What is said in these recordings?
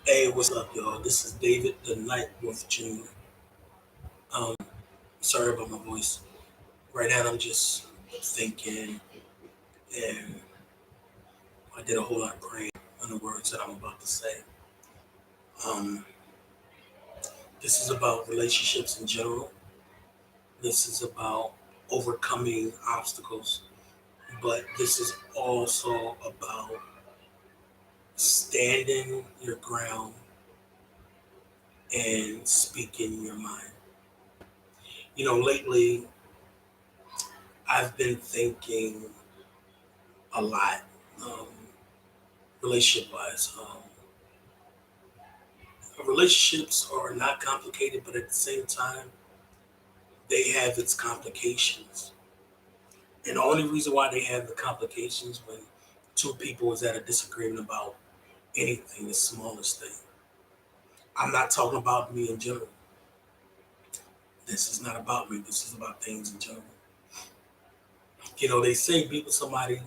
Hey, what's up, y'all? This is David the Nightwolf Jr. Um, Sorry about my voice. Right now, I'm just thinking, and I did a whole lot of praying on the words that I'm about to say. Um, this is about relationships in general. This is about overcoming obstacles, but this is also about standing your ground and speaking your mind. Lately, I've been thinking a lot. Um, Relationship wise. Relationships are not complicated, but at the same time, they have its complications. And the only reason why they have the complications when two people is at a disagreement about anything, the smallest thing. I'm not talking about me in general. This is not about me. This is about things in general. They say be with somebody,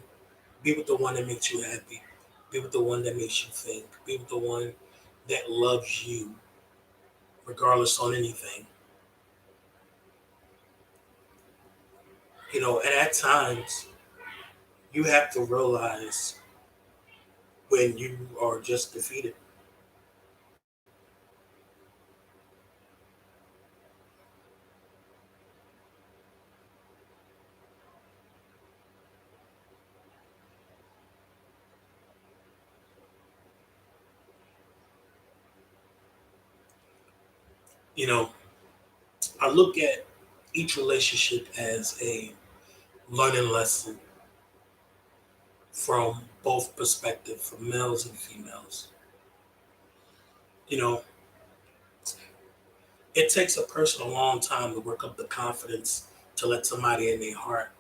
be with the one that makes you happy, be with the one that makes you think, be with the one that loves you, regardless on anything. And at times you have to realize when you are just defeated. You know, I look at each relationship as a learning lesson from both perspectives, from males and females. You know, it takes a person a long time to work up the confidence to let somebody in their heart,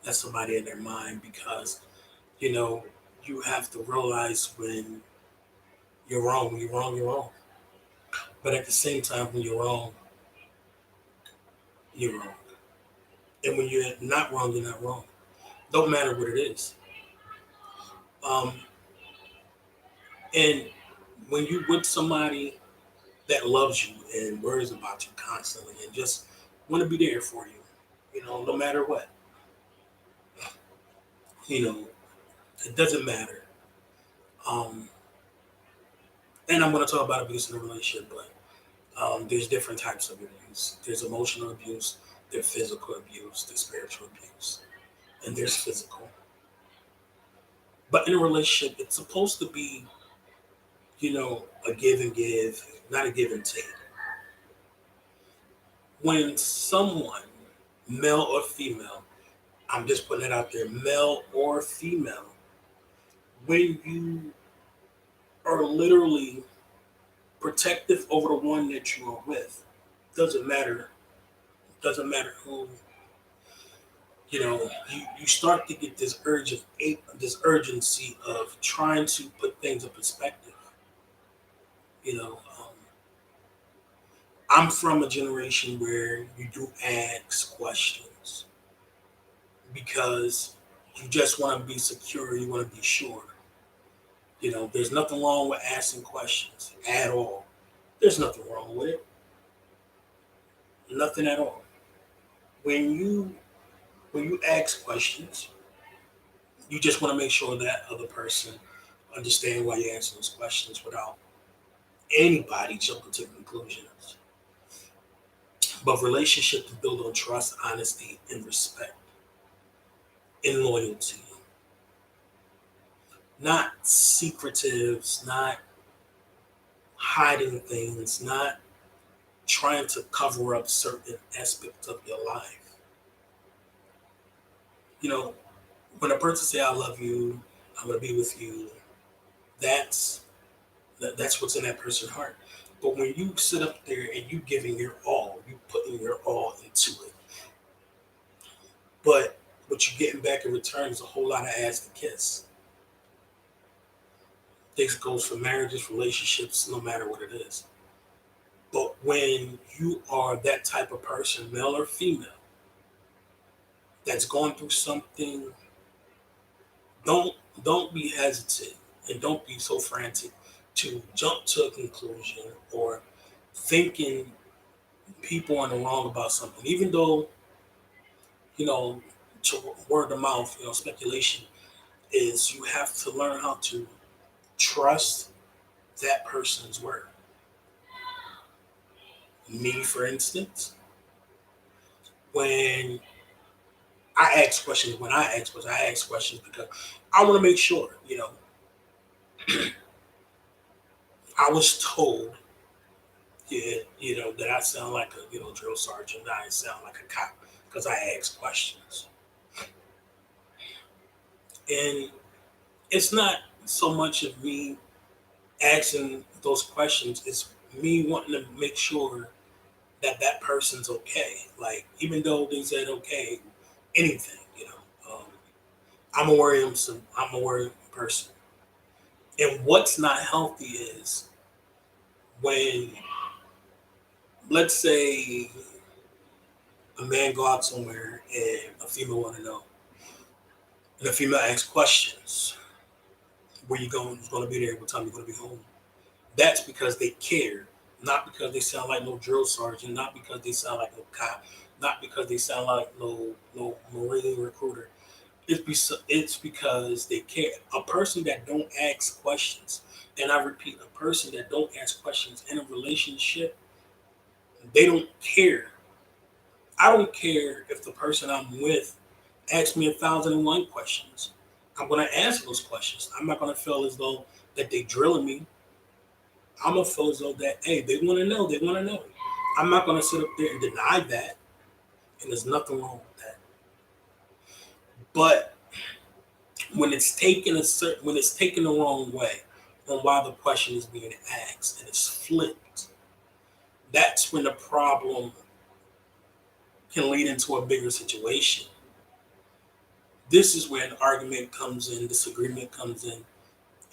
let somebody in their mind, because, you know, you have to realize when you're wrong, when you're wrong, you're wrong. But at the same time, when you're wrong, you're wrong. And when you're not wrong, you're not wrong. Don't matter what it is. Um, and when you with somebody that loves you and worries about you constantly and just want to be there for you, no matter what, you know, it doesn't matter. Um, and I'm going to talk about abuse in a relationship, but there's different types of abuse. There's emotional abuse, there's physical abuse, there's spiritual abuse, and there's physical. But in a relationship, it's supposed to be, a give and give, not a give and take. When someone, male or female, I'm just putting it out there, male or female, when you are literally protective over the one that you are with, doesn't matter, doesn't matter who, you start to get this this urgency of trying to put things in perspective. You know, um, I'm from a generation where you do ask questions because you just want to be secure, you want to be sure. There's nothing wrong with asking questions at all. There's nothing wrong with it. Nothing at all. When you when you ask questions, you just want to make sure that other person understand why you answer those questions without anybody jumping to conclusions. But relationships built on trust, honesty, and respect, and loyalty. Not secretives, not hiding things, not trying to cover up certain aspects of your life. You know, when a person say I love you, I'm gonna be with you, that's that's what's in that person's heart. But when you sit up there and you giving your all, you putting your all into it, but what you're getting back in return is a whole lot of ass to kiss. This goes for marriages, relationships, no matter what it is. But when you are that type of person, male or female, that's going through something, don't don't be hesitant and don't be so frantic to jump to a conclusion or thinking people are in the wrong about something, even though, you know, to word of mouth, speculation is you have to learn how to trust that person's word. Me, for instance, when I ask questions because I want to make sure, I was told, yeah, that I sound like a, drill sergeant. I sound like a cop because I ask questions. And it's not so much of me asking those questions, it's me wanting to make sure that that person's okay. Like, even though they said okay, anything, I'm a I'm a worrying person. And what's not healthy is when, let's say, a man go out somewhere and a female want to know, and the female asks questions. Where you going? Who's going to be there? What time you going to be home? That's because they care, not because they sound like no drill sergeant, not because they sound like no cop, not because they sound like no marine recruiter. It's because they care. A person that don't ask questions, and I repeat, a person that don't ask questions in a relationship, they don't care. I don't care if the person I'm with asks me 1,001 questions. I'm gonna answer those questions. I'm not gonna feel as though that they drilling me. I'm gonna feel as though that, hey, they want to know. They want to know. I'm not gonna sit up there and deny that, and there's nothing wrong with that. But when it's taken the wrong way on why the question is being asked and it's flipped, that's when the problem can lead into a bigger situation. This is where an argument comes in, disagreement comes in,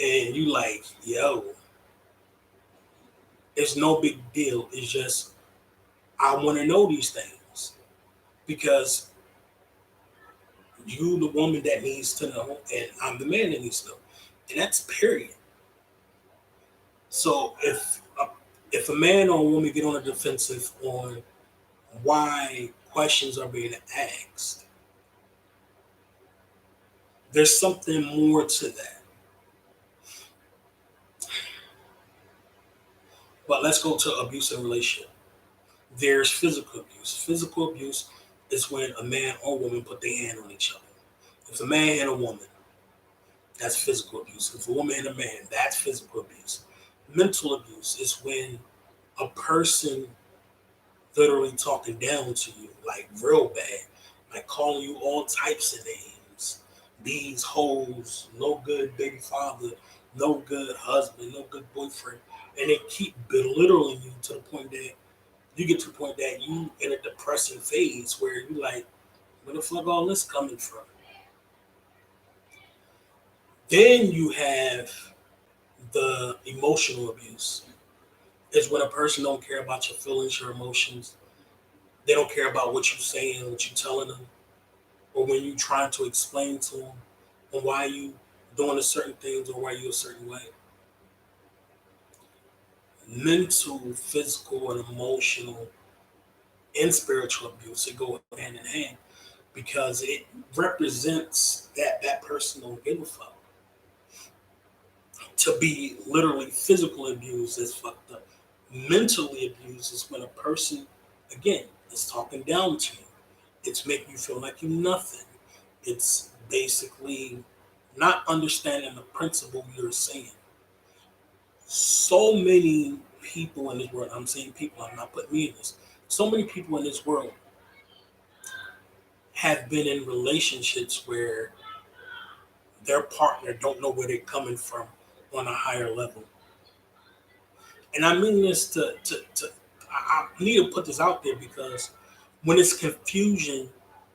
and you like, yo, it's no big deal. It's just I want to know these things because you the woman that needs to know, and I'm the man that needs to know, and that's period. So if a man or a woman get on a defensive on why questions are being asked, there's something more to that. But let's go to abuse in relationship. There's physical abuse. Physical abuse is when a man or woman put their hand on each other. If a man and a woman, that's physical abuse. If a woman and a man, that's physical abuse. Mental abuse is when a person literally talking down to you, like real bad, like calling you all types of names. These hoes, no good baby father, no good husband, no good boyfriend. And they keep belittling you to the point that you get to the point that you in a depressing phase where you like, where the fuck all this coming from? Then you have the emotional abuse. Is when a person don't care about your feelings, your emotions. They don't care about what you're saying, what you're telling them, or when you're trying to explain to them on why you doing a certain things or why you a certain way. Mental, physical, and emotional and spiritual abuse, it go hand in hand because it represents that that person don't give a fuck. To be literally physical abuse is fucked up. Mentally abused is when a person, again, is talking down to you. It's making you feel like you're nothing. It's basically not understanding the principle you're saying. So many people in this world, I'm saying people, I'm not putting me in this. So many people in this world have been in relationships where their partner don't know where they're coming from on a higher level. And I mean this to I need to put this out there because when it's confusion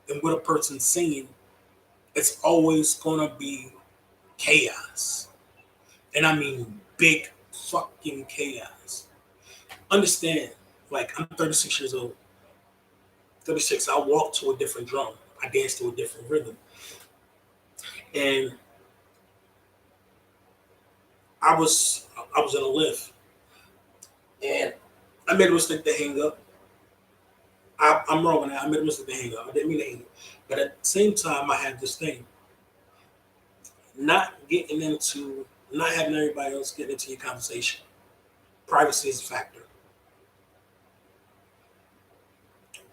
in what a person's saying, it's always gonna be chaos. And I mean big fucking chaos. Understand, like I'm 36 years old. 36, I walk to a different drum. I dance to a different rhythm. And I was I was in a lift and I made a mistake to hang up. I'm wrong on that. I made a mistake to hang up. I didn't mean to hang up. But at the same time, I had this thing, not getting into, not having everybody else get into your conversation. Privacy is a factor.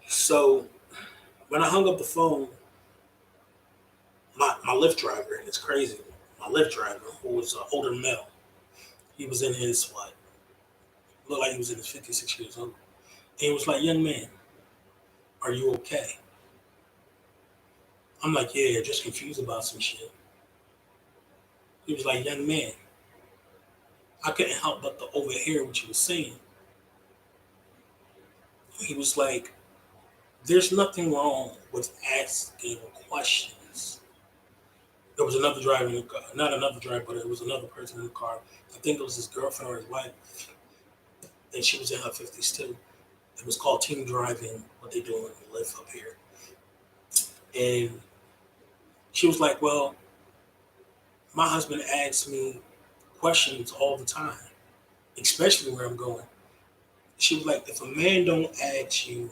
So when I hung up the phone, my Lyft driver, and it's crazy, my Lyft driver, who was an older male, he was in his, what, looked like he was in his 56 years old. And he was like, young man, are you okay? I'm like, yeah, just confused about some shit. He was like, young man, I couldn't help but to overhear what you were saying. He was like, there's nothing wrong with asking questions. There was another driver in the car, not another driver, but it was another person in the car. I think it was his girlfriend or his wife, and she was in her 50s too. It was called team driving, what they do in the lift up here. And she was like, well, my husband asks me questions all the time, especially where I'm going. She was like, if a man don't ask you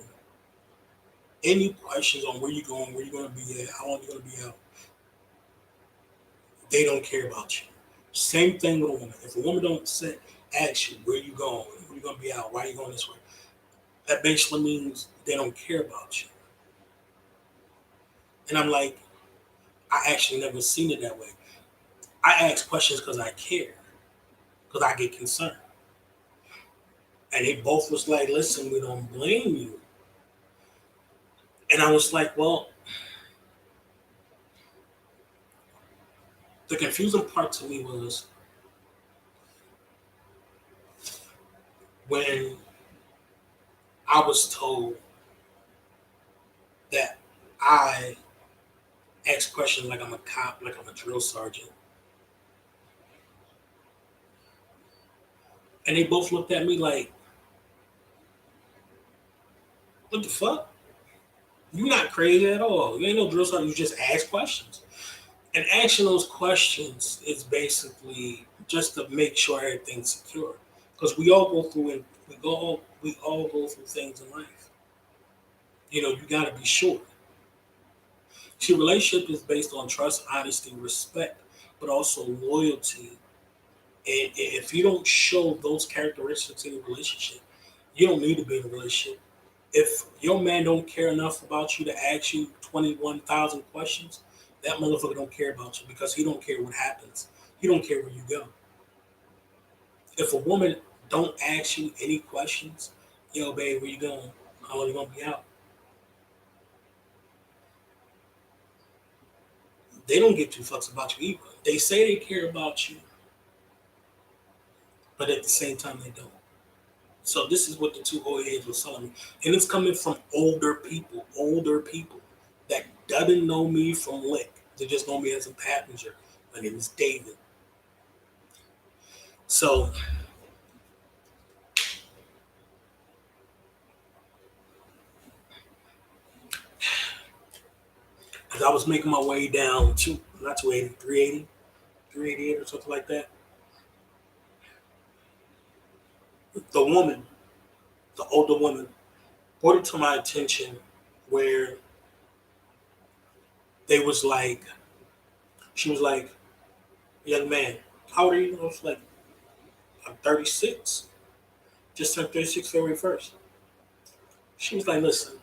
any questions on where you're going, where you're going to be at, how long you're going to be out, they don't care about you. Same thing with a woman. If a woman don't say, ask you where you going, where you going to be out, why are you going this way, that basically means they don't care about you. And I'm like, I actually never seen it that way. I ask questions because I care, because I get concerned. And they both was like, listen, we don't blame you. And I was like, well, the confusing part to me was when I was told that I ask questions like I'm a cop, like I'm a drill sergeant. And they both looked at me like, what the fuck? You're not crazy at all. You ain't no drill sergeant. You just ask questions. And asking those questions is basically just to make sure everything's secure. Because we all go through it. We all go through things in life. You know, you got to be sure. See, relationship is based on trust, honesty, respect, but also loyalty. And if you don't show those characteristics in a relationship, you don't need to be in a relationship. If your man don't care enough about you to ask you 21,000 questions, that motherfucker don't care about you because he don't care what happens. He don't care where you go. If a woman don't ask you any questions, yo, babe, where you going? How long you gonna be out? They don't give two fucks about you either. They say they care about you, but at the same time they don't. So this is what the two old heads was telling me, and it's coming from older people that doesn't know me from lick. They just know me as a passenger. My name is David. So as I was making my way down to not 280, 380, 388 or something like that, the woman, the older woman, brought it to my attention where they was like, she was like, young man, how old are you? I was like, I'm 36. Just turned 36 February 1st. She was like, listen,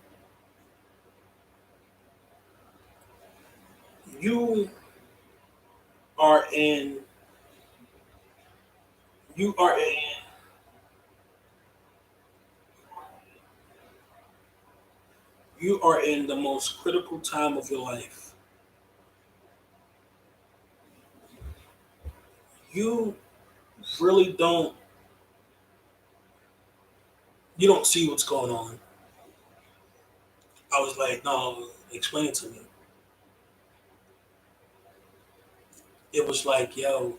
you are in, you are in, you are in the most critical time of your life. You really don't, you don't see what's going on. I was like, no, explain it to me. It was like, yo,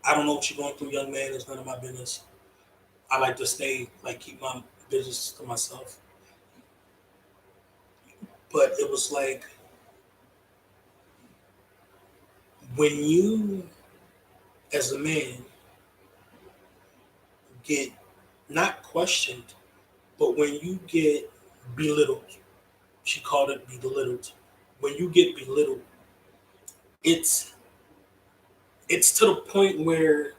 I don't know what you're going through, young man. It's none of my business. I like to stay, like, keep my business to myself. But it was like, when you as a man, get not questioned, but when you get belittled, she called it belittled. When you get belittled, it's it's to the point where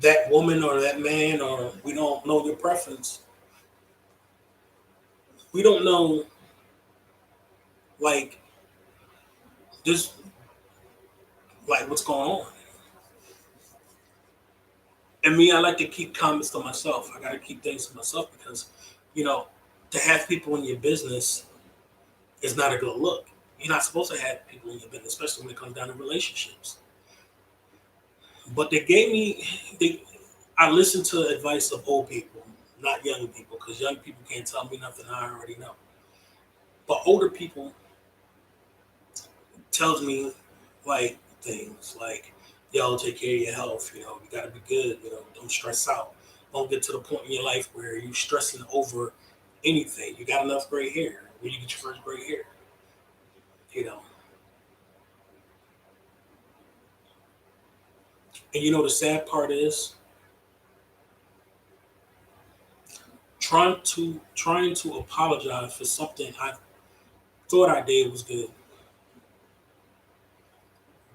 that woman or that man, or we don't know their preference. We don't know, like, just like what's going on. And me, I like to keep comments to myself. I got to keep things to myself because, you know, to have people in your business is not a good look. You're not supposed to have people in your business, especially when it comes down to relationships. But I listen to the advice of old people, not young people, because young people can't tell me nothing I already know. But older people tells me like things like, yo, take care of your health. You got to be good. Don't stress out. Don't get to the point in your life where you're stressing over anything. You got enough gray hair. When you get your first gray hair, you know. And the sad part is trying to apologize for something I thought I did was good.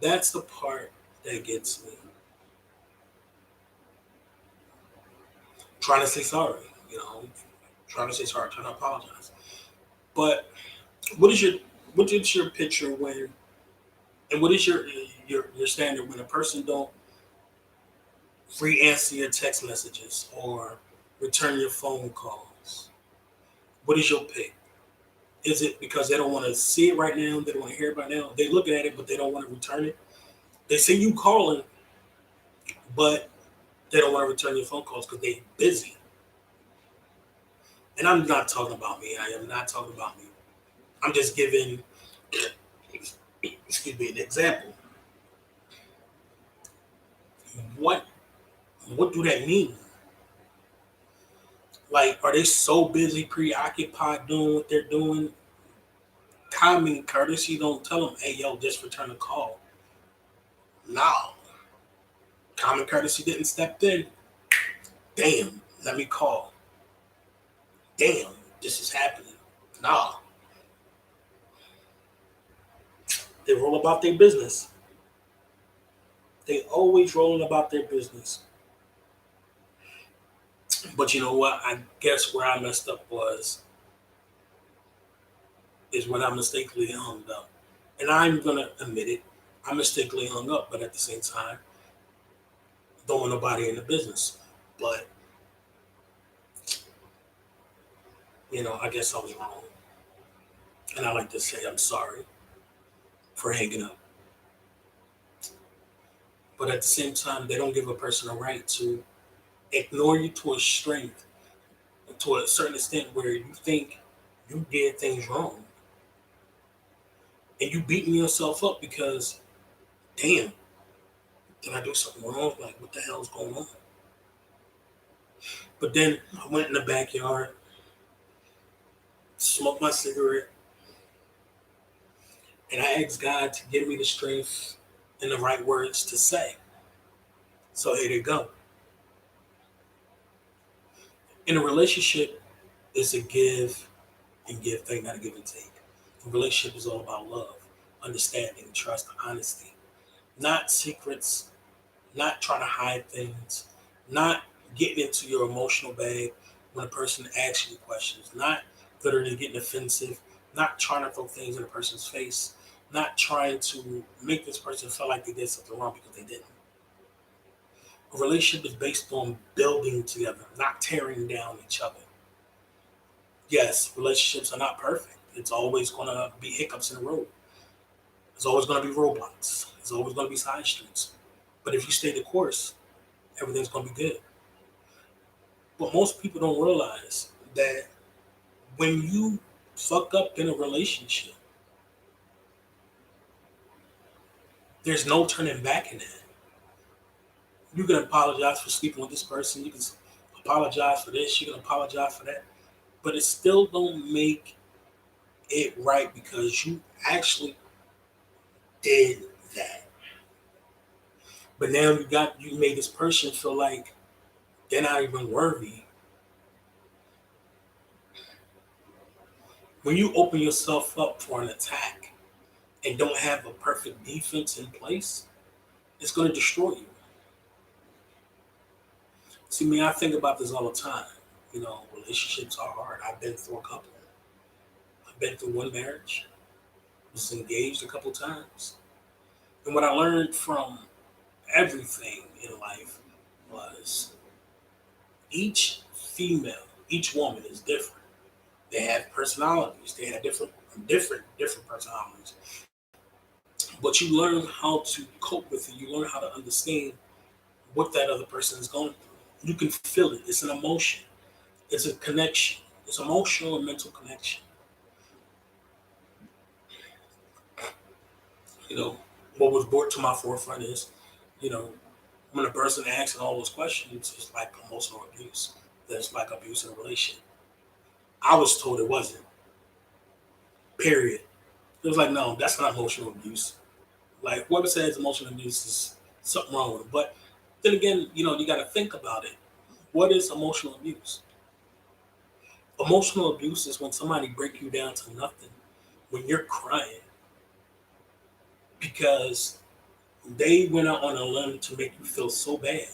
That's the part that gets me. Trying to say sorry, trying to say sorry, trying to apologize. But what is your what is your picture when, and what is your standard when a person don't re-answer your text messages or return your phone calls? What is your pick? Is it because they don't want to see it right now? They don't want to hear it right now. They looking at it, but they don't want to return it. They see you calling, but they don't want to return your phone calls because they're busy. And I'm not talking about me. I am not talking about me. I'm just giving, excuse me, an example. What what do that mean? Like, are they so busy, preoccupied doing what they're doing? Common courtesy don't tell them, hey, yo, just return a call. No. Common courtesy didn't step in. Damn, let me call. Damn, this is happening. Nah. They roll about their business. They always rolling about their business. But you know what? I guess where I messed up is when I mistakenly hung up. And I'm gonna admit it. I mistakenly hung up, but at the same time, don't want nobody in the business. But I guess I was wrong. And I like to say I'm sorry for hanging up. But at the same time, they don't give a person a right to ignore you to a strength, to a certain extent where you think you did things wrong. And you beating yourself up because, damn, did I do something wrong? Like, what the hell's going on? But then I went in the backyard, smoked my cigarette, and I asked God to give me the strength and the right words to say. So here they go. In a relationship, it's a give and give thing, not a give and take. A relationship is all about love, understanding, trust, honesty, not secrets, not trying to hide things, not getting into your emotional bag when a person asks you questions, not literally getting offensive, not trying to throw things in a person's face, not trying to make this person feel like they did something wrong because they didn't. A relationship is based on building together, not tearing down each other. Yes, relationships are not perfect. It's always going to be hiccups in the road. There's always going to be roadblocks. There's always going to be side streets. But if you stay the course, everything's going to be good. But most people don't realize that when you fuck up in a relationship, there's no turning back in that. You can apologize for sleeping with this person. You can apologize for this. You can apologize for that. But it still don't make it right because you actually did that. But now you made this person feel like they're not even worthy. When you open yourself up for an attack and don't have a perfect defense in place, it's going to destroy you. See, me, I think about this all the time. Relationships are hard. I've been through a couple. I've been through one marriage, was engaged a couple times. And what I learned from everything in life was each woman is different. They have personalities. They have different personalities. But you learn how to cope with it. You learn how to understand what that other person is going through. You can feel it. It's an emotion. It's a connection. It's emotional and mental connection. You know, what was brought to my forefront is, you know, when a person asks all those questions, it's like emotional abuse. There's like abuse in a relationship. I was told it wasn't. Period. It was like, no, that's not emotional abuse. Like whoever says emotional abuse is something wrong with it. But then again, you got to think about it. What is emotional abuse? Emotional abuse is when somebody break you down to nothing, when you're crying because they went out on a limb to make you feel so bad.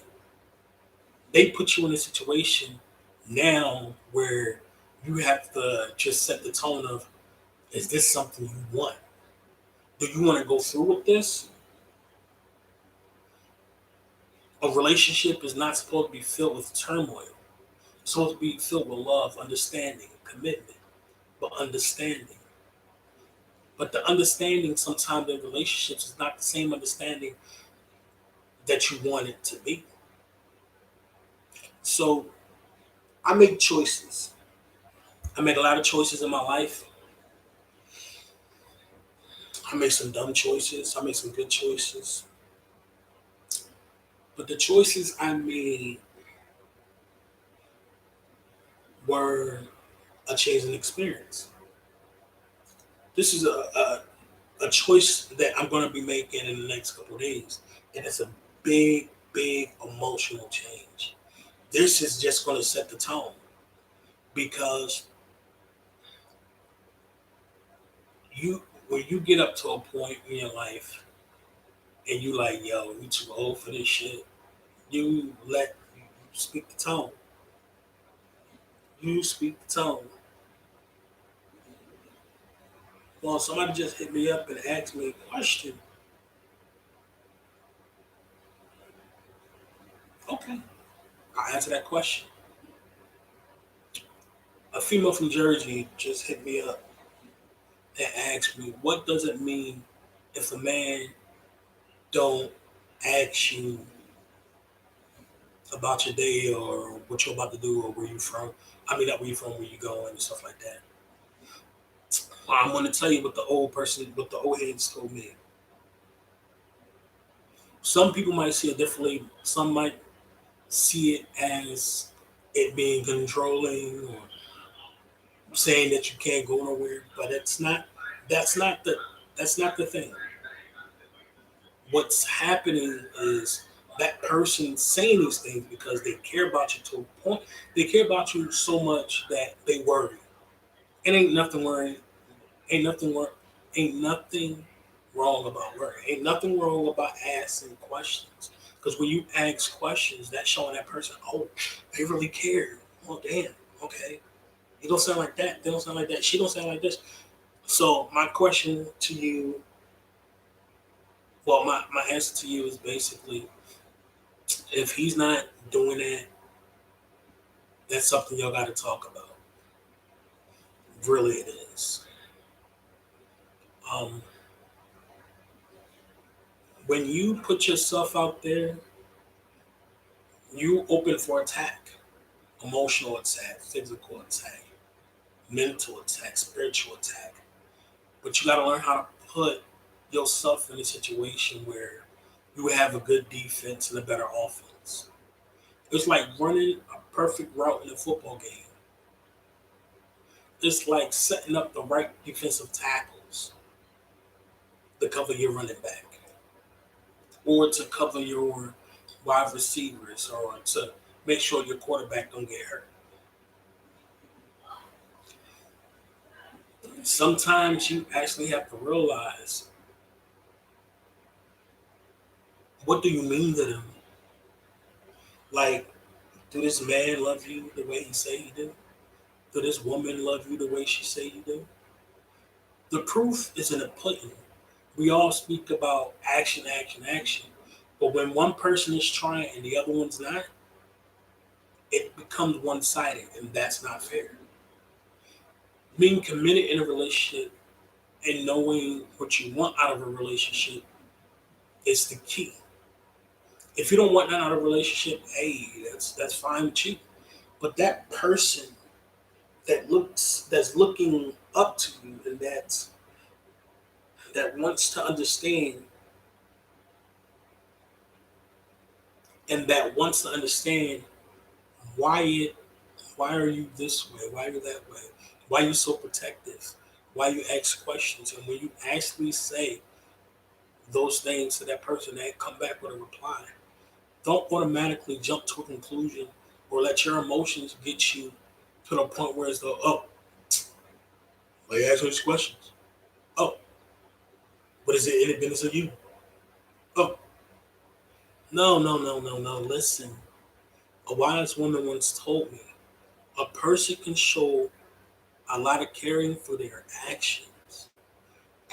They put you in a situation now where you have to just set the tone of, is this something you want? Do you want to go through with this? A relationship is not supposed to be filled with turmoil. It's supposed to be filled with love, understanding, commitment, but understanding. But the understanding sometimes in relationships is not the same understanding that you want it to be. So I make choices. I make a lot of choices in my life. I make some dumb choices. I make some good choices. But the choices I made were a change in experience. This is a choice that I'm going to be making in the next couple of days. And it's a big, big emotional change. This is just going to set the tone because when you get up to a point in your life and you like, yo, you too old for this shit, you speak the tone. You speak the tone. Well, somebody just hit me up and asked me a question. Okay, I'll answer that question. A female from Jersey just hit me up and asked me, what does it mean if a man don't ask you about your day or what you're about to do or where you from? I mean, not where you from, where you going and stuff like that. Well, I'm going to tell you what the old heads told me. Some people might see it differently. Some might see it as it being controlling or saying that you can't go nowhere, but it's not. That's not the. That's not the thing. What's happening is that person saying these things because they care about you to a point. They care about you so much that they worry. It ain't nothing worrying. Ain't nothing wor- Ain't nothing wrong about worry. Ain't nothing wrong about asking questions. Because when you ask questions, that's showing that person, oh, they really care. Oh, damn. Okay. You don't sound like that. They don't sound like that. She don't sound like this. So my question to you, well, my answer to you is basically, if he's not doing that, that's something y'all got to talk about. Really, it is. Um, when you put yourself out there, you open for attack, emotional attack, physical attack, mental attack, spiritual attack. But you got to learn how to put yourself in a situation where you have a good defense and a better offense. It's like running a perfect route in a football game. It's like setting up the right defensive tackles to cover your running back. or to cover your wide receivers, or to make sure your quarterback don't get hurt. Sometimes you actually have to realize, what do you mean to them? Like, do this man love you the way he say he do? Do this woman love you the way she say you do? The proof is in the pudding. We all speak about action, action, action. But when one person is trying and the other one's not, it becomes one sided, and that's not fair. Being committed in a relationship and knowing what you want out of a relationship is the key. If you don't want that out of a relationship, hey, that's fine with you. But that person that's looking up to you, and that wants to understand, and that wants to understand why it why are you this way? Why are you that way? Why are you so protective? Why you ask questions? And when you actually say those things to that person, that come back with a reply, don't automatically jump to a conclusion or let your emotions get you to the point where it's the, oh, why you asking these questions? Oh, but is it any business of you? Oh, no, no, no, no, no. Listen, a wise woman once told me a person can show a lot of caring for their actions.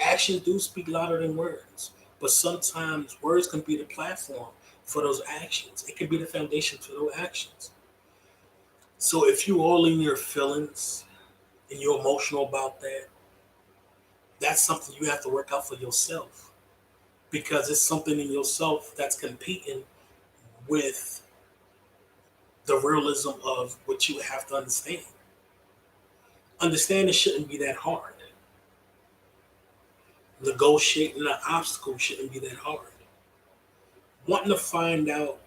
Actions do speak louder than words, but sometimes words can be the platform for those actions. It can be the foundation for those actions. So if you all in your feelings and you're emotional about that, that's something you have to work out for yourself, because it's something in yourself that's competing with the realism of what you have to understand. Understanding shouldn't be that hard. Negotiating an obstacle shouldn't be that hard. Wanting to find out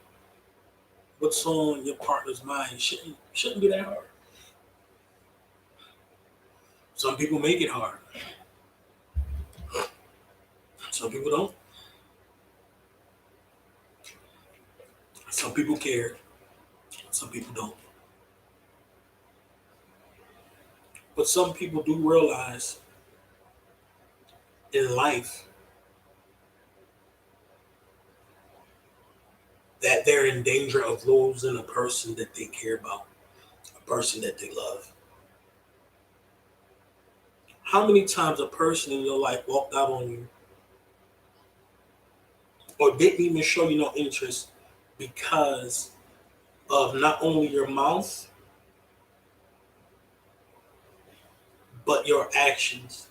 what's on your partner's mind shouldn't be that hard. Some people make it hard. Some people don't. Some people care. Some people don't. But some people do realize in life that they're in danger of losing a person that they care about, a person that they love. How many times a person in your life walked out on you or didn't even show you no interest because of not only your mouth, but your actions?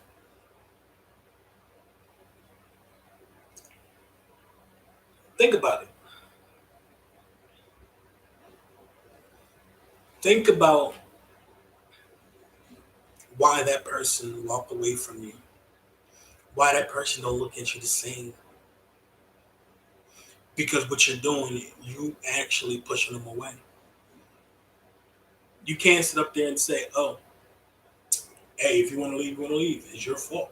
Think about it. Think about why that person walked away from you, why that person don't look at you the same. Because what you're doing, you actually pushing them away. You can't sit up there and say, oh, hey, if you want to leave, you want to leave. It's your fault.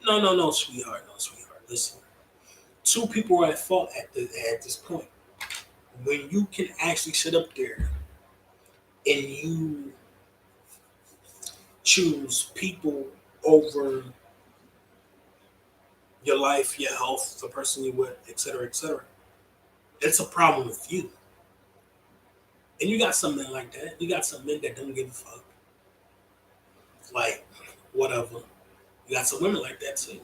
No, no, no, sweetheart. No, sweetheart. Listen, two people are at fault at this point. When you can actually sit up there and you choose people over your life, your health, the person you with, etc., it's a problem with you. And you got some men like that. You got some men that don't give a fuck. Like, whatever. You got some women like that too.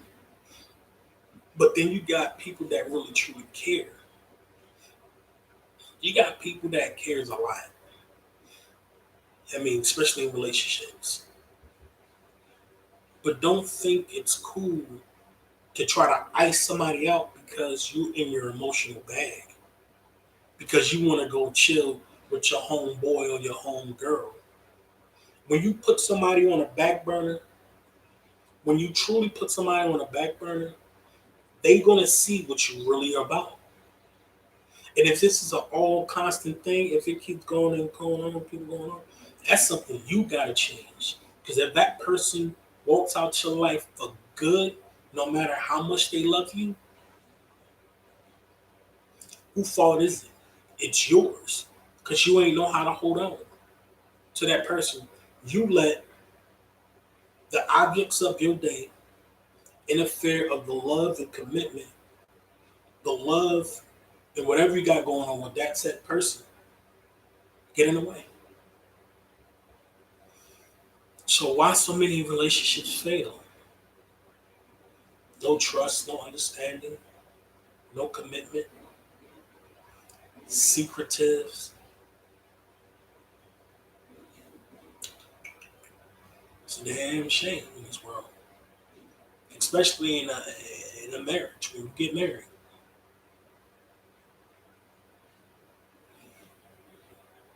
But then you got people that really truly care. You got people that cares a lot. I mean, especially in relationships. But don't think it's cool to try to ice somebody out because you in your emotional bag. Because you want to go chill with your homeboy or your home girl. When you put somebody on a back burner, when you truly put somebody on a back burner, they gonna see what you really are about. And if this is an all constant thing, if it keeps going and going on, keep going on, that's something you gotta change. Because if that person walks out your life for good, no matter how much they love you, Who fault is it? It's yours. Because you ain't know how to hold on to that person. You let the objects of your day interfere of the love and commitment, the love and whatever you got going on with that said person get in the way. So why so many relationships fail? No trust, no understanding, no commitment, secretives. It's a damn shame in this world, especially in a marriage when you get married.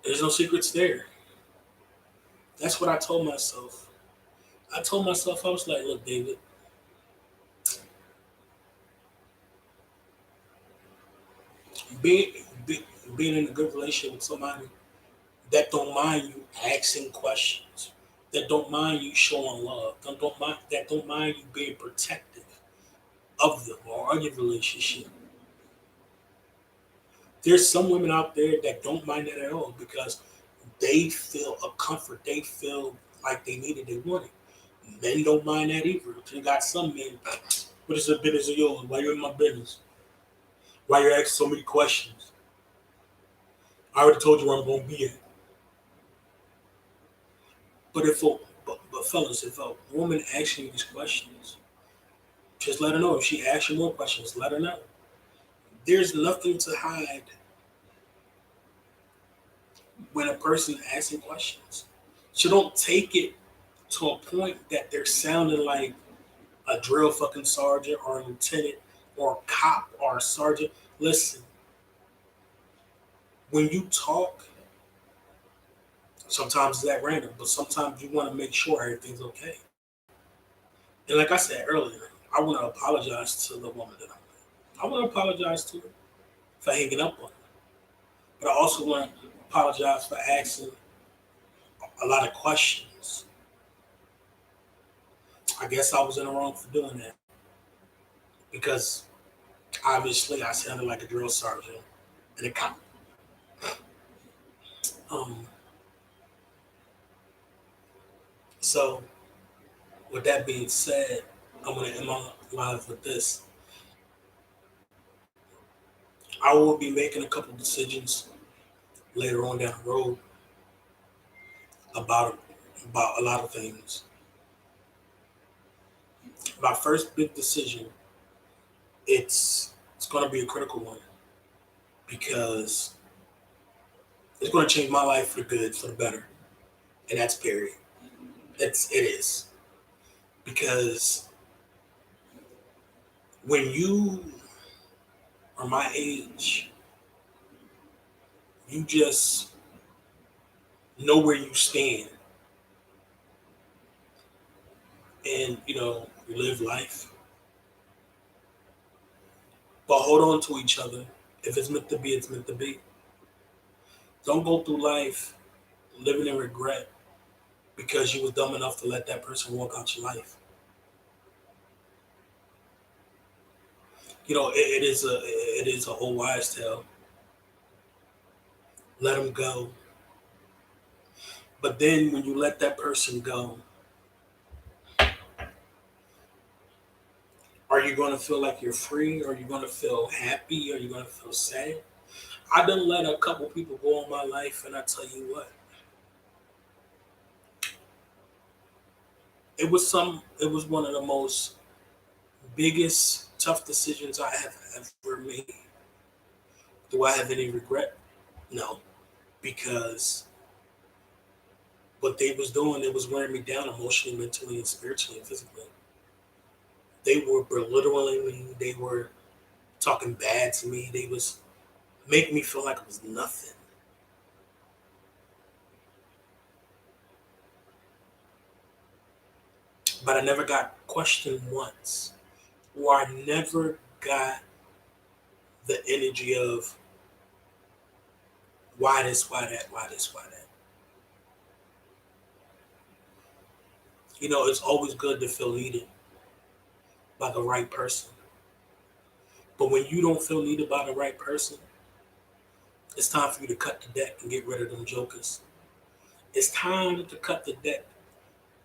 There's no secrets there. That's what I told myself. I told myself, I was like, look, David, being, be, being in a good relationship with somebody that don't mind you asking questions, that don't mind you showing love, that don't mind you being protective of them or of your relationship. There's some women out there that don't mind that at all because they feel a comfort. They feel like they need it, they want it. Men don't mind that either. You got some men, what is the business of yours? Why you in my business? Why you asking so many questions? I already told you where I'm going to be at. But but fellas, if a woman asks you these questions, just let her know. If she asks you more questions, let her know. There's nothing to hide when a person asking questions. So don't take it to a point that they're sounding like a drill fucking sergeant or a lieutenant or a cop or a sergeant. Listen, when you talk, sometimes it's at random, but sometimes you want to make sure everything's okay. And like I said earlier, I want to apologize to the woman that I'm with. I want to apologize to her for hanging up on her. But I also want to apologize for asking a lot of questions. I guess I was in the wrong for doing that because obviously I sounded like a drill sergeant and a cop. Um, so, with that being said, I'm going to end my live with this. I will be making a couple decisions later on down the road about about a lot of things. My first big decision, it's going to be a critical one because it's going to change my life for the good, for the better, and that's period. It is because when you are my age, you just know where you stand, and you live life. But hold on to each other. If it's meant to be, it's meant to be. Don't go through life living in regret because you was dumb enough to let that person walk out your life. It is a old wives' tale. Let them go. But then when you let that person go, are you going to feel like you're free? Are you going to feel happy? Are you going to feel sad? I done let a couple people go in my life, and I tell you what, It was one of the most biggest tough decisions I have ever made. Do I have any regret? No, because what they was doing, it was wearing me down emotionally, mentally, and spiritually and physically. They were belittling me. They were talking bad to me. They was making me feel like it was nothing. But I never got questioned once, or I never got the energy of why this, why that, why this, why that. It's always good to feel needed by the right person. But when you don't feel needed by the right person, It's time for you to cut the deck and get rid of them jokers. It's time to cut the deck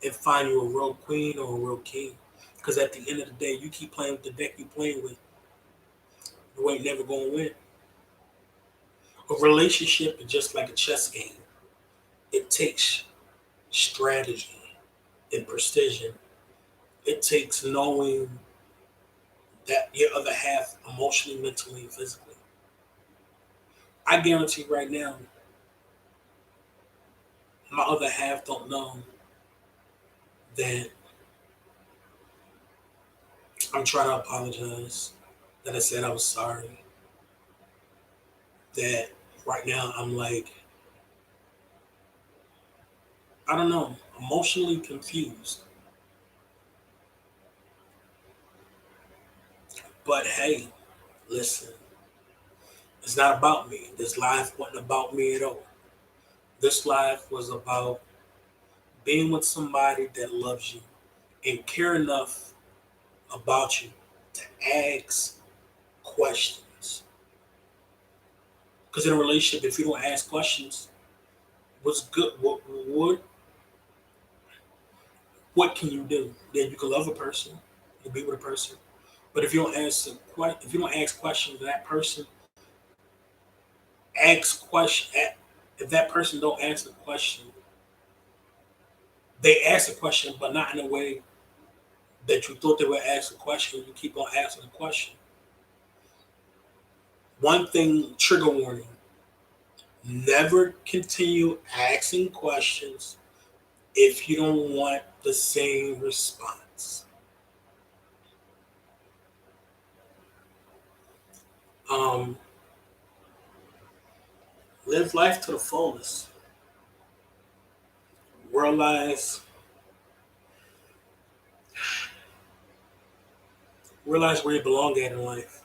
and find you a real queen or a real king. Because at the end of the day, you keep playing with the deck you playing with, you ain't never gonna win. A relationship is just like a chess game. It takes strategy and precision. It takes knowing that your other half emotionally, mentally, and physically. I guarantee right now, my other half don't know that I'm trying to apologize, that I said I was sorry, that right now I'm like, I don't know, emotionally confused. But hey, listen, it's not about me. This life wasn't about me at all. This life was about being with somebody that loves you and care enough about you to ask questions. Because in a relationship, if you don't ask questions, what's good? What can you do? Then you can love a person, you can be with a person. But if you don't ask questions, that person asks question. If that person don't ask the question, they ask the question, but not in a way that you thought they would ask the question. You keep on asking the question. One thing, trigger warning: never continue asking questions if you don't want the same response. Um, Live life to the fullest. Realize realize where you belong at in life.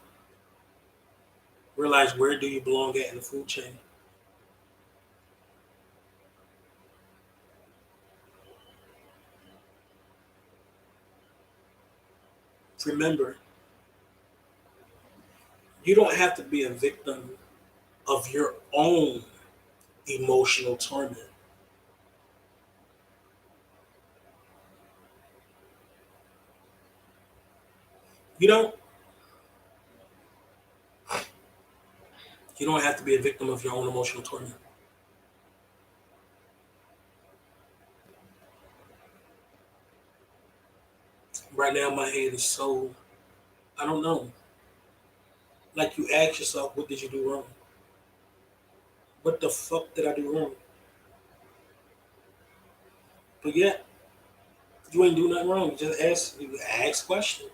Realize where do you belong at in the food chain. Remember, you don't have to be a victim of your own emotional torment. You don't you don't have to be a victim of your own emotional torment. Right now my head is so, I don't know. Like, you ask yourself, what did you do wrong? What the fuck did I do wrong? But yet, you ain't do nothing wrong. You ask questions.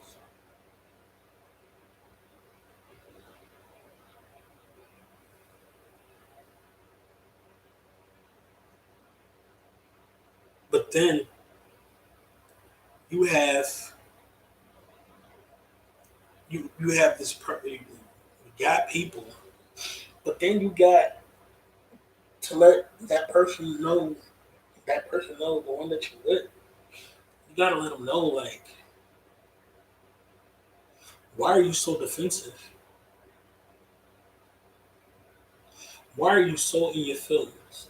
But then you have you have you got people, but then you got to let that person know the one that you with. You gotta let them know, like, why are you so defensive? Why are you so in your feelings?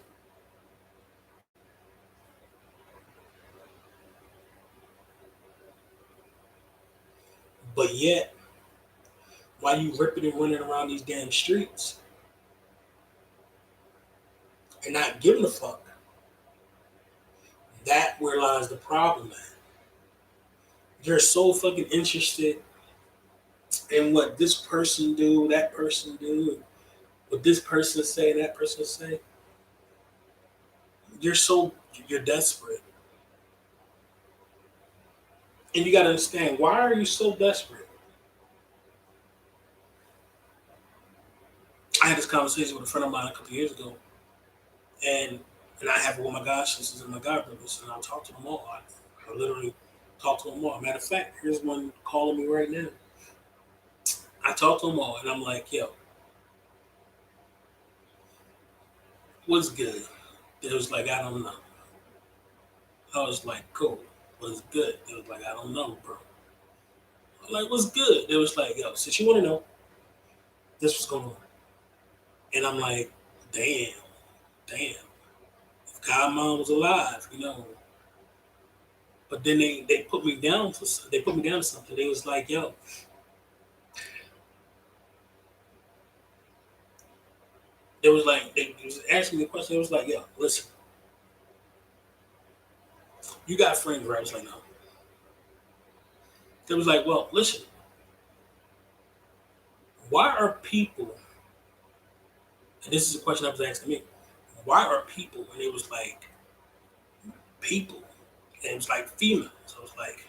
But yet, while you ripping and running around these damn streets and not giving a fuck, that where lies the problem at. You're so fucking interested in what this person do, that person do, and what this person say, that person say. You're desperate. And you gotta understand, why are you so desperate? I had this conversation with a friend of mine a couple years ago, and I have it with my god sisters and my god brothers, and I'll talk to them all. I literally talk to them all. Matter of fact, here's one calling me right now. I talk to them all, and I'm like, yo, what's good? It was like, I don't know. I was like, cool. What's good? It was like, I don't know, bro. I'm like, what's good? It was like, yo, since you want to know, this was going on. And I'm like, damn, damn. If Godmom was alive, you know. But then they put me down for they put me down to something. They was like, yo, they was like they was asking me a question. They was like, yo, listen, you got friends, right? I was like, no. They was like, well, listen, why are people? And this is a question I was asking me. Why are people? And it was like people, and it was like females. I was like,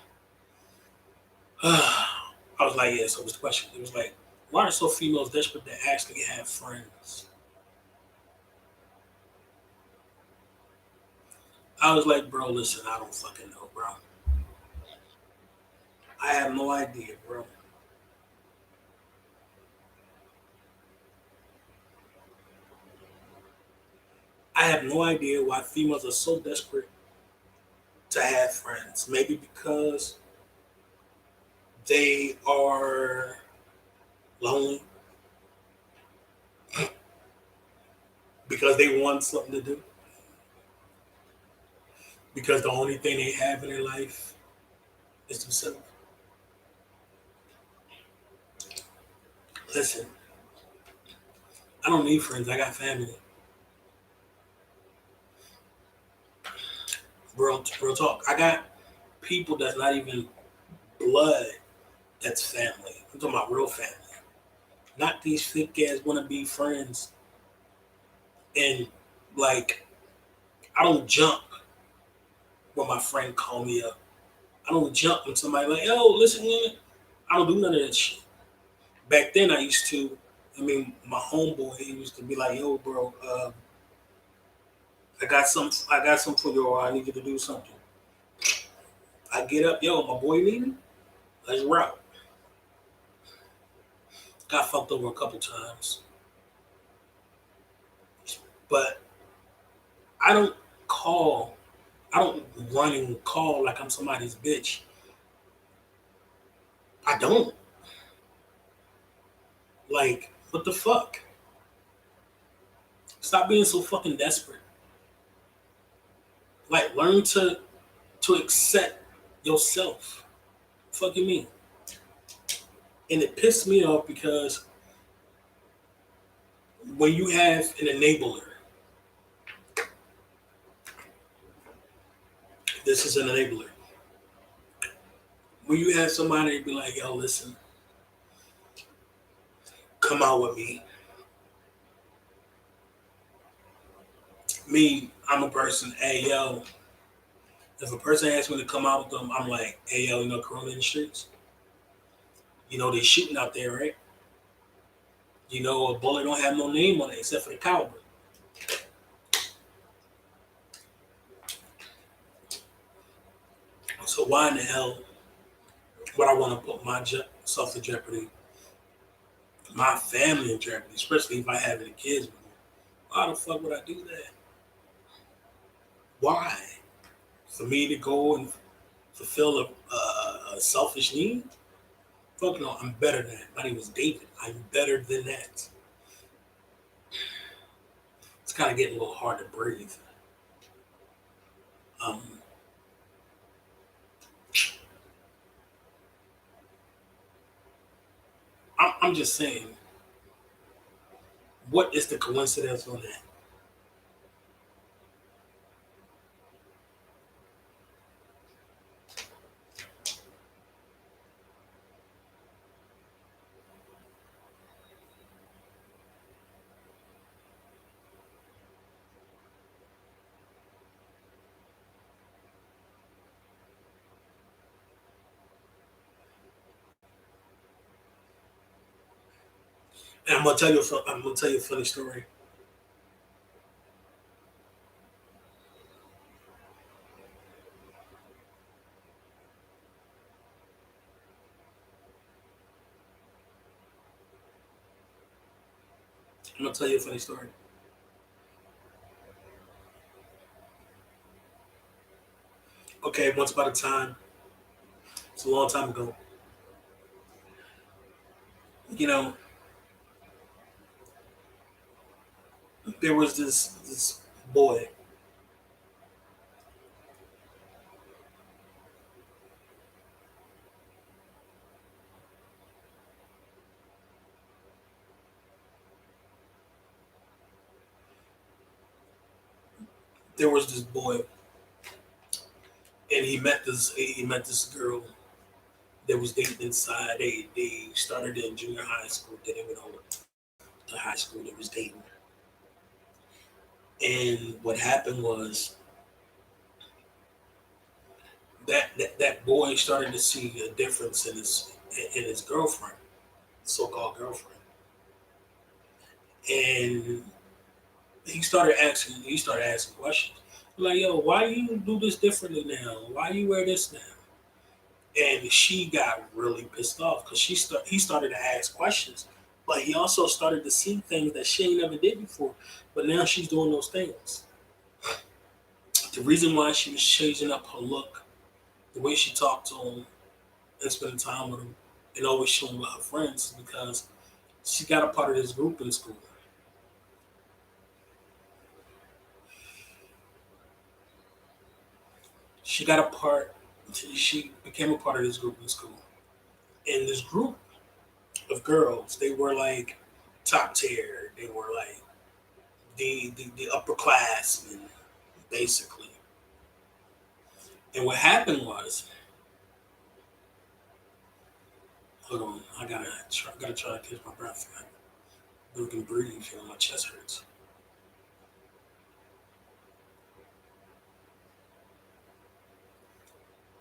I was like, yeah. So what's the question? It was like, why are so females desperate to actually have friends? I was like, bro, listen, I don't fucking know, bro. I have no idea, bro. I have no idea why females are so desperate to have friends. Maybe because they are lonely, because they want something to do, because the only thing they have in their life is themselves. Listen, I don't need friends. I got family. Real talk. I got people that's not even blood that's family. I'm talking about real family. Not these fake ass wanna be friends. And like, I don't jump when my friend call me up. I don't jump when somebody like, yo, listen, man. I don't do none of that shit. Back then, I used to. I mean, my homeboy, he used to be like, yo, bro, I got some. I got some for you. Or I need you to do something. I get up, yo, my boy leaving. Let's route. Got fucked over a couple times, but I don't call. I don't run and call like I'm somebody's bitch. I don't. Like, what the fuck? Stop being so fucking desperate. Like, learn to accept yourself. Fuck you mean? And it pissed me off because when you have an enabler, this is an enabler. When you have somebody be like, yo, listen, come out with me. Me, I'm a person, hey, yo, if a person asks me to come out with them, I'm like, hey, yo, you know, Corona in the streets? You know, they shooting out there, right? You know, a bullet don't have no name on it except for the caliber. So why in the hell would I want to put myself in jeopardy, my family in jeopardy, especially if I have any kids with me? Why the fuck would I do that? Why? For me to go and fulfill a selfish need? Fuck no, I'm better than that. My name is David. I'm better than that. It's kind of getting a little hard to breathe. Um, I'm just saying, what is the coincidence on that? And I'm gonna tell you a funny story. I'm gonna tell you a funny story. Okay, once upon a time, it's a long time ago. You know, There was this boy. There was this boy, and he met this girl that was dating inside. They started in junior high school. They didn't even know to high school. They was dating, and what happened was that boy started to see a difference in his girlfriend, so-called girlfriend, and he started asking questions like, "Yo, why you do this differently now? Why you wear this now?" And she got really pissed off because he started to ask questions, but he also started to see things that she ain't never did before. But now she's doing those things. The reason why she was changing up her look, the way she talked to him, and spending time with him, and always showing with her friends, is because she got a part of this group in school. She got a part. She became a part of this group in school, and this group of girls, they were like top tier. They were like the upperclassmen, basically. And what happened was, hold on, I gotta try to catch my breath. I really can breathe. You know, my chest hurts.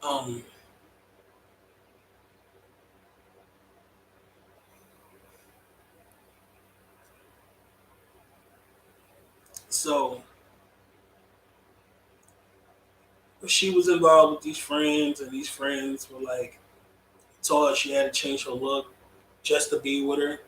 Um, so she was involved with these friends, and these friends were like told her she had to change her look just to be with her.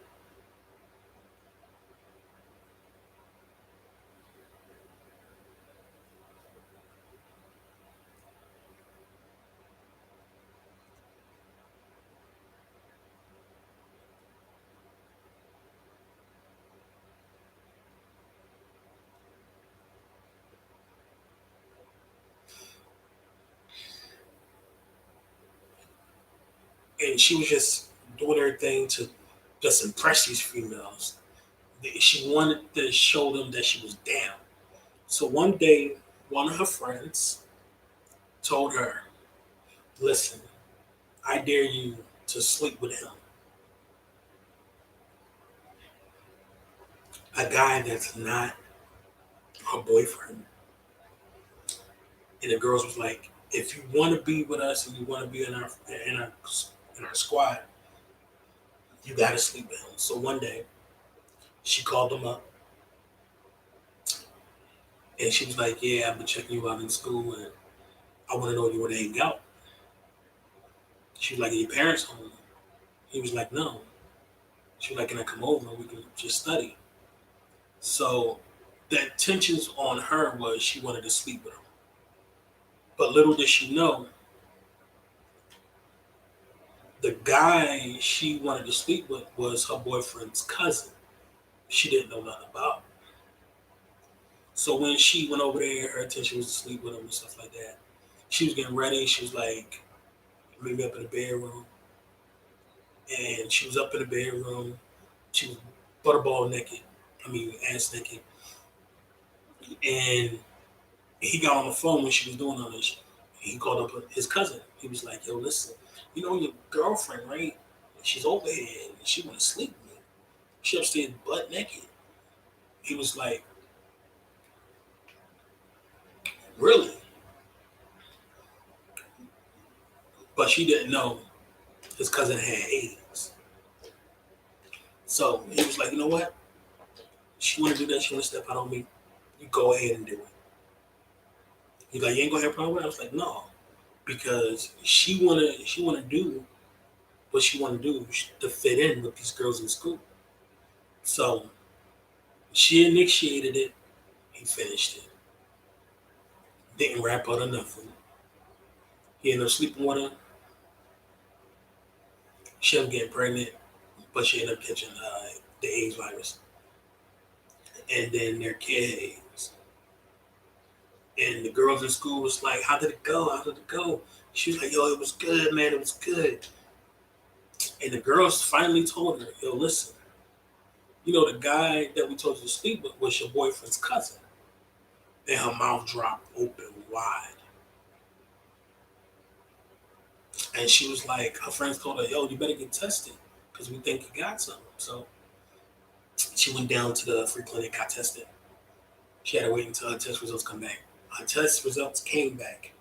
And she was just doing her thing to just impress these females. She wanted to show them that she was down. So one day, one of her friends told her, "Listen, I dare you to sleep with him, a guy that's not her boyfriend." And the girls was like, "If you want to be with us and you want to be in our squad, you got to sleep with him." So one day, she called him up and she was like, "Yeah, I've been checking you out in school and I want to know if you want to hang out." She was like, "Are your parents home?" He was like, "No." She was like, "Can I come over and we can just study?" So the intentions on her was she wanted to sleep with him. But little did she know, the guy she wanted to sleep with was her boyfriend's cousin. She didn't know nothing about. So when she went over there, her intention was to sleep with him and stuff like that. She was getting ready. She was like, "Meet me up in the bedroom." And she was up in the bedroom. She was butterball naked. I mean, ass naked. And he got on the phone when she was doing all this. He called up his cousin. He was like, "Yo, listen, you know your girlfriend, right? She's over here and she want to sleep with me. She upstairs butt naked." He was like, "Really?" But she didn't know his cousin had AIDS. So he was like, "You know what? She want to do that. She want to step out on me. You go ahead and do it." He's like, "You ain't gonna have a problem with it?" I was like, "No," because she wanna do what she wanna do to fit in with these girls in school. So she initiated it. He finished it. Didn't rap out or nothing. He ended up sleeping with her. She ended up getting pregnant, but she ended up catching the AIDS virus. and then their kids. And the girls in school was like, "How did it go? How did it go?" She was like, "Yo, it was good, man. It was good." And the girls finally told her, "Yo, listen, the guy that we told you to sleep with was your boyfriend's cousin." And her mouth dropped open wide. And she was like, her friends told her, "Yo, you better get tested because we think you got something." So she went down to the free clinic, got tested. She had to wait until her test results come back. Her test results came back.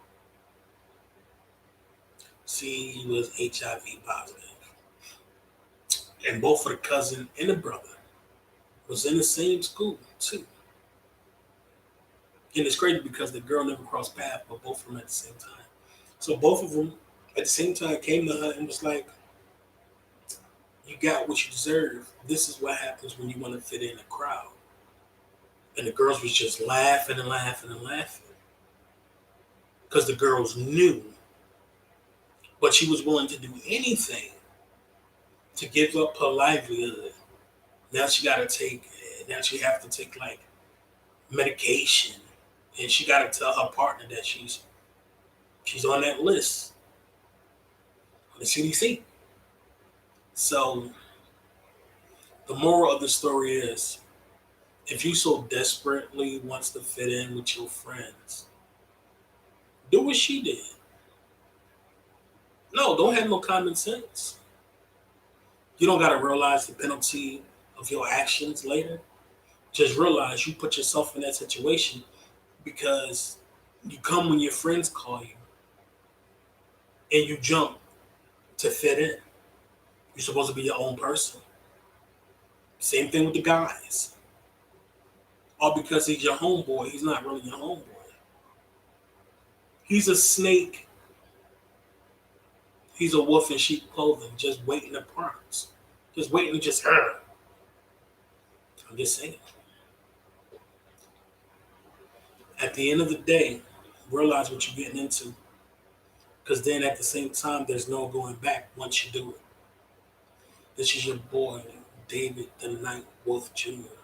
She was HIV positive. And both of the cousin and the brother was in the same school too. And it's crazy because the girl never crossed paths, but both of them at the same time. So both of them at the same time came to her and was like, "You got what you deserve. This is what happens when you want to fit in a crowd." And the girls was just laughing and laughing and laughing. Because the girls knew. But she was willing to do anything to give up her livelihood. Now she gotta take now she have to take like medication. And she gotta tell her partner that she's on that list on the CDC. So the moral of the story is, if you so desperately wants to fit in with your friends, do what she did. No, don't have no common sense. You don't gotta realize the penalty of your actions later. Just realize you put yourself in that situation because you come when your friends call you and you jump to fit in. You're supposed to be your own person. Same thing with the guys. All because he's your homeboy, he's not really your homeboy. He's a snake. He's a wolf in sheep clothing, just waiting to pounce. Just waiting to just hurt. I'm just saying. At the end of the day, realize what you're getting into. Because then at the same time, there's no going back once you do it. This is your boy, David the Night Wolf Jr.,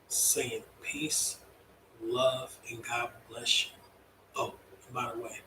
saying peace, love, and God bless you. Oh, and by the way,